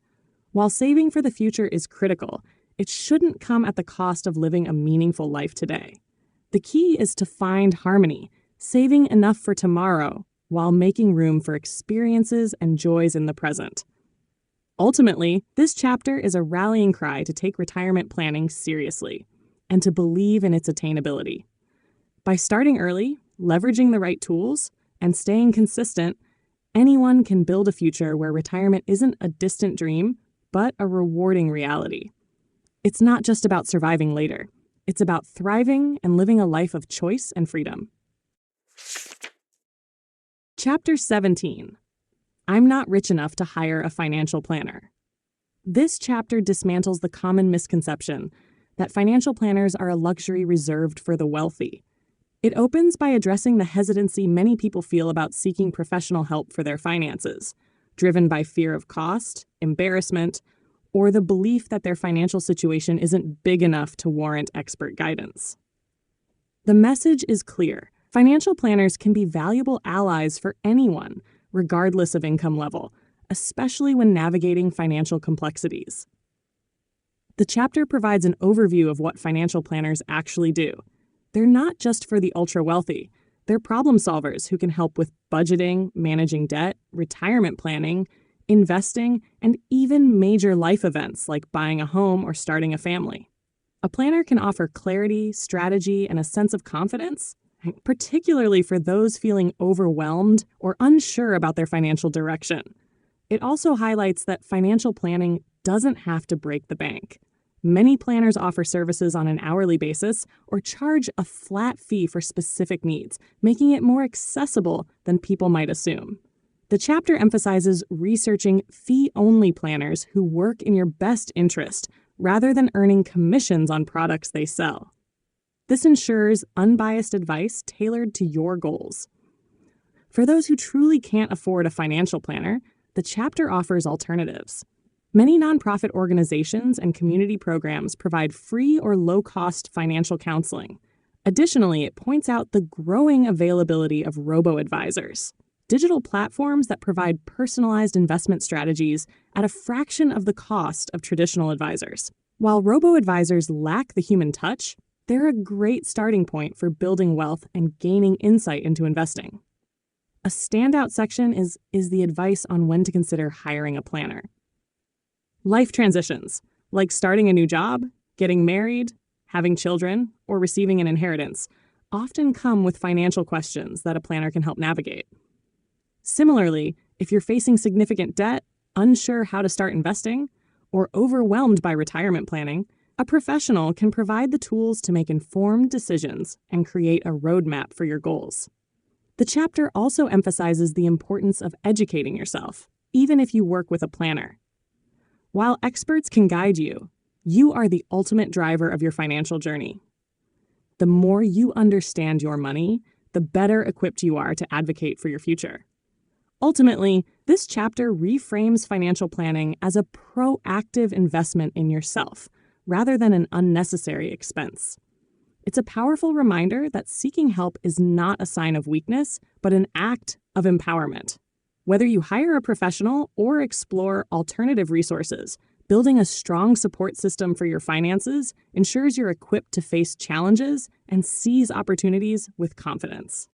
While saving for the future is critical, it shouldn't come at the cost of living a meaningful life today. The key is to find harmony, saving enough for tomorrow while making room for experiences and joys in the present. Ultimately, this chapter is a rallying cry to take retirement planning seriously and to believe in its attainability. By starting early, leveraging the right tools, and staying consistent, anyone can build a future where retirement isn't a distant dream, but a rewarding reality. It's not just about surviving later. It's about thriving and living a life of choice and freedom. Chapter 17. I'm not rich enough to hire a financial planner. This chapter dismantles the common misconception that financial planners are a luxury reserved for the wealthy. It opens by addressing the hesitancy many people feel about seeking professional help for their finances, driven by fear of cost, embarrassment, or the belief that their financial situation isn't big enough to warrant expert guidance. The message is clear. Financial planners can be valuable allies for anyone, regardless of income level, especially when navigating financial complexities. The chapter provides an overview of what financial planners actually do. They're not just for the ultra-wealthy. They're problem solvers who can help with budgeting, managing debt, retirement planning, investing, and even major life events like buying a home or starting a family. A planner can offer clarity, strategy, and a sense of confidence, particularly for those feeling overwhelmed or unsure about their financial direction. It also highlights that financial planning doesn't have to break the bank. Many planners offer services on an hourly basis or charge a flat fee for specific needs, making it more accessible than people might assume. The chapter emphasizes researching fee-only planners who work in your best interest rather than earning commissions on products they sell. This ensures unbiased advice tailored to your goals. For those who truly can't afford a financial planner, the chapter offers alternatives. Many nonprofit organizations and community programs provide free or low-cost financial counseling. Additionally, it points out the growing availability of robo-advisors, digital platforms that provide personalized investment strategies at a fraction of the cost of traditional advisors. While robo-advisors lack the human touch, they're a great starting point for building wealth and gaining insight into investing. A standout section is the advice on when to consider hiring a planner. Life transitions, like starting a new job, getting married, having children, or receiving an inheritance, often come with financial questions that a planner can help navigate. Similarly, if you're facing significant debt, unsure how to start investing, or overwhelmed by retirement planning, a professional can provide the tools to make informed decisions and create a roadmap for your goals. The chapter also emphasizes the importance of educating yourself, even if you work with a planner. While experts can guide you, you are the ultimate driver of your financial journey. The more you understand your money, the better equipped you are to advocate for your future. Ultimately, this chapter reframes financial planning as a proactive investment in yourself, rather than an unnecessary expense. It's a powerful reminder that seeking help is not a sign of weakness, but an act of empowerment. Whether you hire a professional or explore alternative resources, building a strong support system for your finances ensures you're equipped to face challenges and seize opportunities with confidence.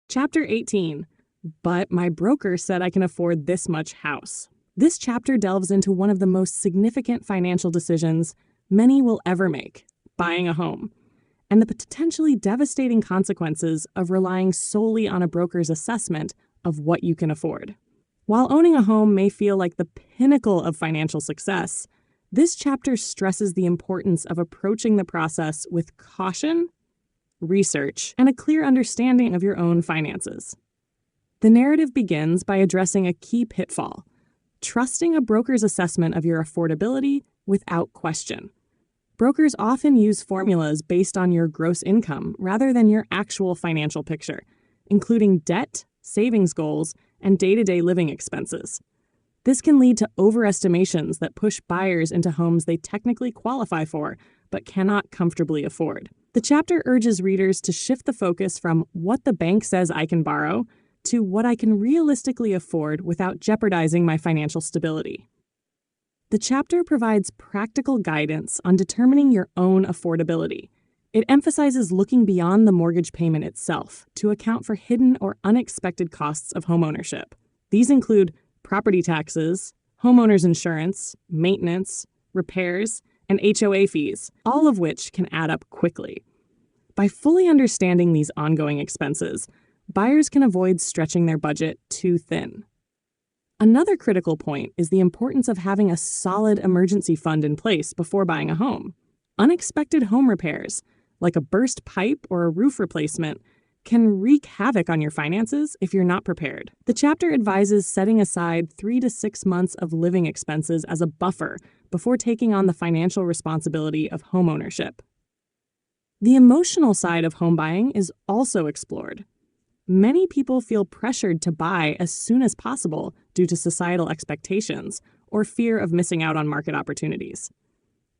Chapter 18, But My Broker Said I Can Afford This Much House. This chapter delves into one of the most significant financial decisions many will ever make, buying a home, and the potentially devastating consequences of relying solely on a broker's assessment of what you can afford. While owning a home may feel like the pinnacle of financial success, this chapter stresses the importance of approaching the process with caution, research, and a clear understanding of your own finances. The narrative begins by addressing a key pitfall: trusting a broker's assessment of your affordability without question. Brokers often use formulas based on your gross income rather than your actual financial picture, including debt, savings goals, and day-to-day living expenses. This can lead to overestimations that push buyers into homes they technically qualify for but cannot comfortably afford. The chapter urges readers to shift the focus from what the bank says I can borrow to what I can realistically afford without jeopardizing my financial stability. The chapter provides practical guidance on determining your own affordability. It emphasizes looking beyond the mortgage payment itself to account for hidden or unexpected costs of homeownership. These include property taxes, homeowners insurance, maintenance, repairs, and HOA fees, all of which can add up quickly. By fully understanding these ongoing expenses, buyers can avoid stretching their budget too thin. Another critical point is the importance of having a solid emergency fund in place before buying a home. Unexpected home repairs, like a burst pipe or a roof replacement, can wreak havoc on your finances if you're not prepared. The chapter advises setting aside 3 to 6 months of living expenses as a buffer before taking on the financial responsibility of homeownership. The emotional side of home buying is also explored. Many people feel pressured to buy as soon as possible due to societal expectations or fear of missing out on market opportunities.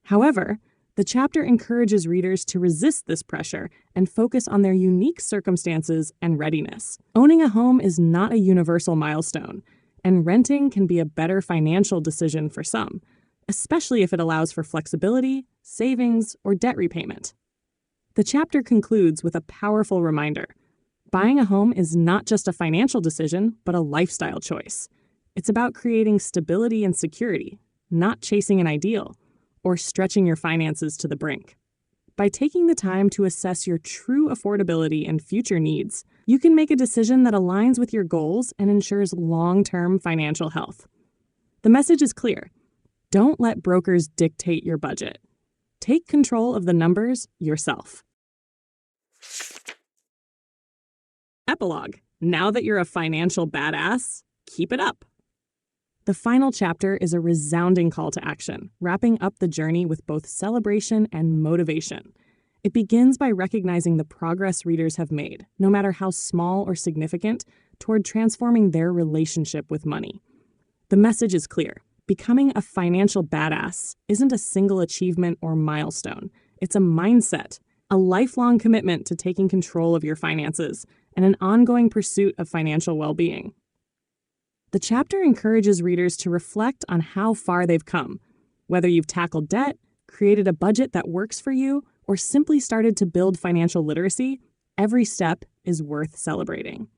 However, the chapter encourages readers to resist this pressure and focus on their unique circumstances and readiness. Owning a home is not a universal milestone, and renting can be a better financial decision for some, especially if it allows for flexibility, savings, or debt repayment. The chapter concludes with a powerful reminder. Buying a home is not just a financial decision, but a lifestyle choice. It's about creating stability and security, not chasing an ideal or stretching your finances to the brink. By taking the time to assess your true affordability and future needs, you can make a decision that aligns with your goals and ensures long-term financial health. The message is clear. Don't let brokers dictate your budget. Take control of the numbers yourself. Epilogue. Now that you're a financial badass, keep it up. The final chapter is a resounding call to action, wrapping up the journey with both celebration and motivation. It begins by recognizing the progress readers have made, no matter how small or significant, toward transforming their relationship with money. The message is clear. Becoming a financial badass isn't a single achievement or milestone. It's a mindset, a lifelong commitment to taking control of your finances, and an ongoing pursuit of financial well-being. The chapter encourages readers to reflect on how far they've come. Whether you've tackled debt, created a budget that works for you, or simply started to build financial literacy, every step is worth celebrating.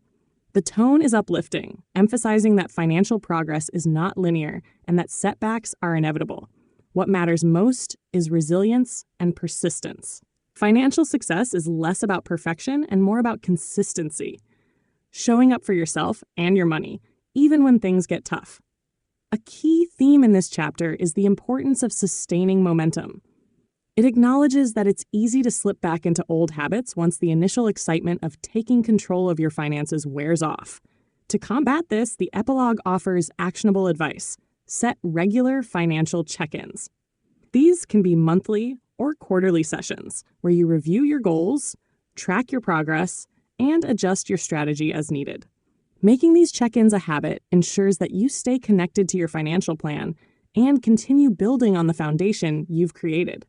The tone is uplifting, emphasizing that financial progress is not linear and that setbacks are inevitable. What matters most is resilience and persistence. Financial success is less about perfection and more about consistency. Showing up for yourself and your money, even when things get tough. A key theme in this chapter is the importance of sustaining momentum. It acknowledges that it's easy to slip back into old habits once the initial excitement of taking control of your finances wears off. To combat this, the epilogue offers actionable advice. Set regular financial check-ins. These can be monthly or quarterly sessions where you review your goals, track your progress, and adjust your strategy as needed. Making these check-ins a habit ensures that you stay connected to your financial plan and continue building on the foundation you've created.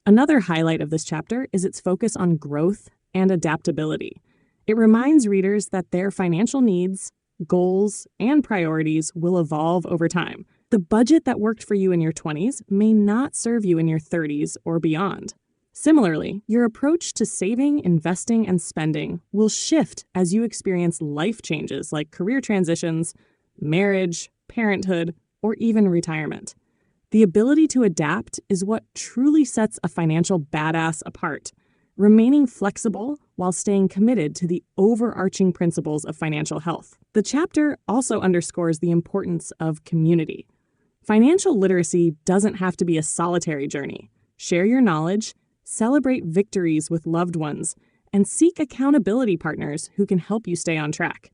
Another highlight of this chapter is its focus on growth and adaptability. It reminds readers that their financial needs, goals, and priorities will evolve over time. The budget that worked for you in your 20s may not serve you in your 30s or beyond. Similarly, your approach to saving, investing, and spending will shift as you experience life changes like career transitions, marriage, parenthood, or even retirement. The ability to adapt is what truly sets a financial badass apart, remaining flexible while staying committed to the overarching principles of financial health. The chapter also underscores the importance of community. Financial literacy doesn't have to be a solitary journey. Share your knowledge, celebrate victories with loved ones, and seek accountability partners who can help you stay on track.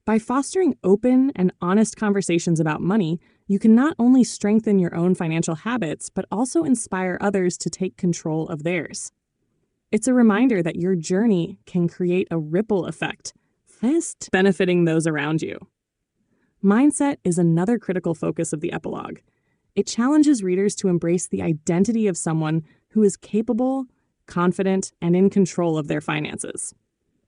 By fostering open and honest conversations about money, you can not only strengthen your own financial habits, but also inspire others to take control of theirs. It's a reminder that your journey can create a ripple effect, first benefiting those around you. Mindset is another critical focus of the epilogue. It challenges readers to embrace the identity of someone who is capable, confident, and in control of their finances.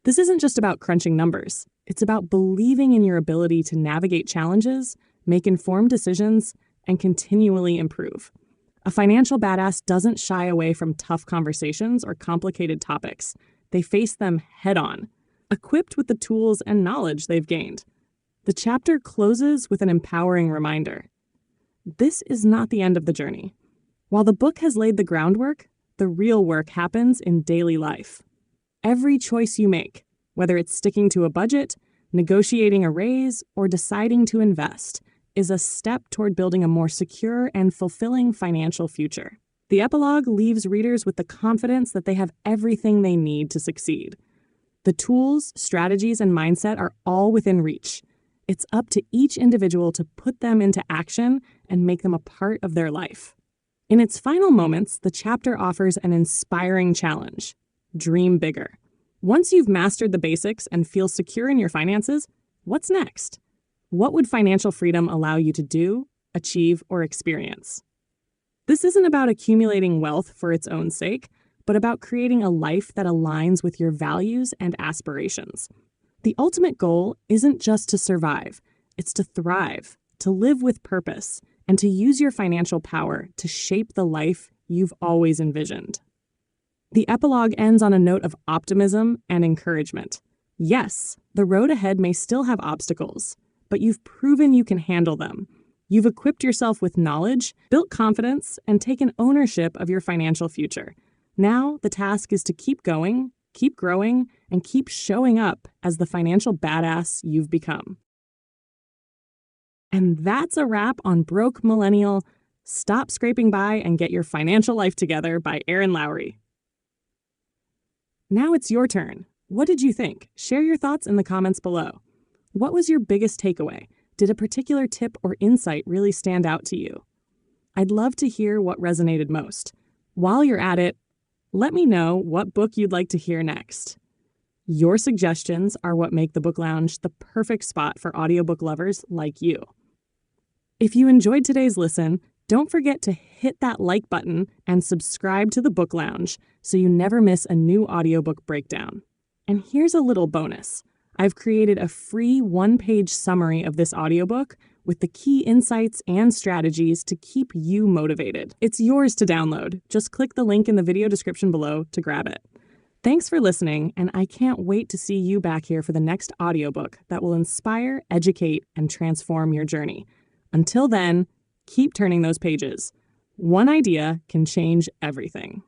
This isn't just about crunching numbers. It's about believing in your ability to navigate challenges, make informed decisions, and continually improve. A financial badass doesn't shy away from tough conversations or complicated topics. They face them head-on, equipped with the tools and knowledge they've gained. The chapter closes with an empowering reminder. This is not the end of the journey. While the book has laid the groundwork, the real work happens in daily life. Every choice you make, whether it's sticking to a budget, negotiating a raise, or deciding to invest, is a step toward building a more secure and fulfilling financial future. The epilogue leaves readers with the confidence that they have everything they need to succeed. The tools, strategies, and mindset are all within reach. It's up to each individual to put them into action and make them a part of their life. In its final moments, the chapter offers an inspiring challenge. Dream bigger. Once you've mastered the basics and feel secure in your finances, what's next? What would financial freedom allow you to do, achieve, or experience? This isn't about accumulating wealth for its own sake, but about creating a life that aligns with your values and aspirations. The ultimate goal isn't just to survive, it's to thrive, to live with purpose, and to use your financial power to shape the life you've always envisioned. The epilogue ends on a note of optimism and encouragement. Yes, the road ahead may still have obstacles, but you've proven you can handle them. You've equipped yourself with knowledge, built confidence, and taken ownership of your financial future. Now, the task is to keep going, keep growing, and keep showing up as the financial badass you've become. And that's a wrap on Broke Millennial. Stop scraping by and get your financial life together by Erin Lowry. Now it's your turn. What did you think? Share your thoughts in the comments below. What was your biggest takeaway? Did a particular tip or insight really stand out to you? I'd love to hear what resonated most. While you're at it, let me know what book you'd like to hear next. Your suggestions are what make the Book Lounge the perfect spot for audiobook lovers like you. If you enjoyed today's listen, don't forget to hit that like button and subscribe to the Book Lounge so you never miss a new audiobook breakdown. And here's a little bonus. I've created a free one-page summary of this audiobook with the key insights and strategies to keep you motivated. It's yours to download. Just click the link in the video description below to grab it. Thanks for listening, and I can't wait to see you back here for the next audiobook that will inspire, educate, and transform your journey. Until then, keep turning those pages. One idea can change everything.